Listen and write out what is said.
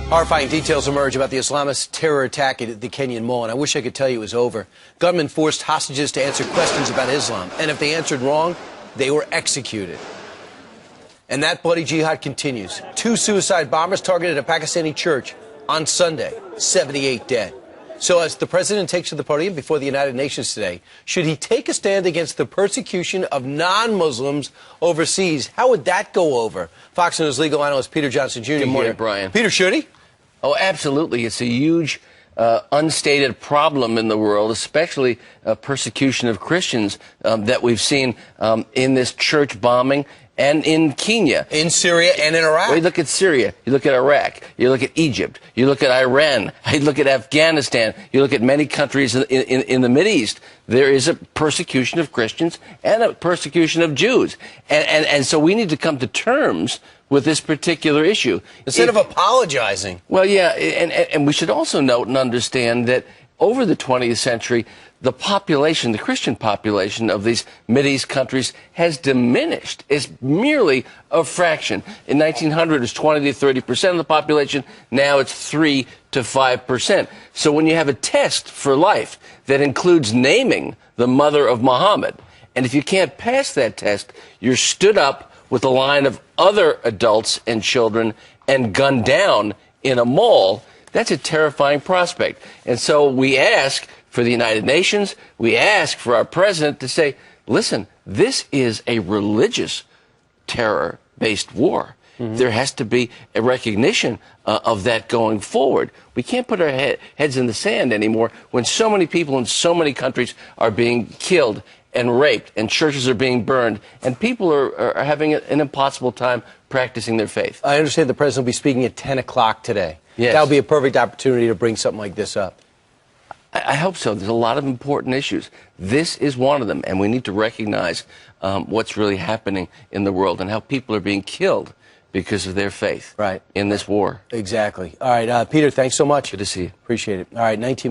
Horrifying details emerge about the Islamist terror attack at the Kenyan Mall, and I wish I could tell you it was over. Gunmen forced hostages to answer questions about Islam, and if they answered wrong, they were executed. And that bloody jihad continues. 2 suicide bombers targeted a Pakistani church on Sunday, 78 dead. So as the president takes to the podium before the United Nations today, should he take a stand against the persecution of non-Muslims overseas? How would that go over? Fox News legal analyst Peter Johnson Jr. Good morning, here. Brian. Peter, should he? Oh, absolutely. It's a huge unstated problem in the world, especially persecution of Christians that we've seen in this church bombing and in Kenya. In Syria and in Iraq. Well, you look at Syria, you look at Iraq, you look at Egypt, you look at Iran, you look at Afghanistan, you look at many countries in the Mideast. There is a persecution of Christians and a persecution of Jews. And so we need to come to terms with this particular issue. Instead of apologizing. Well, yeah, and we should also note and understand that over the 20th century, the population, the Christian population of these Mideast countries has diminished. It's merely a fraction. In 1900, it was 20 to 30% of the population. Now it's 3 to 5%. So when you have a test for life that includes naming the mother of Muhammad, and if you can't pass that test, you're stood up with a line of other adults and children and gunned down in a mall, that's a terrifying prospect. And so we ask for the United Nations, we ask for our president to say, listen, this is a religious terror-based war. Mm-hmm. There has to be a recognition of that going forward. We can't put our heads in the sand anymore when so many people in so many countries are being killed and raped, and churches are being burned, and people are having an impossible time practicing their faith. I understand the president will be speaking at 10 o'clock today. Yes. That would be a perfect opportunity to bring something like this up. I hope so. There's a lot of important issues. This is one of them, and we need to recognize what's really happening in the world and how people are being killed because of their faith in this war. Exactly. All right, Peter, thanks so much. Good to see you. Appreciate it. All right, 19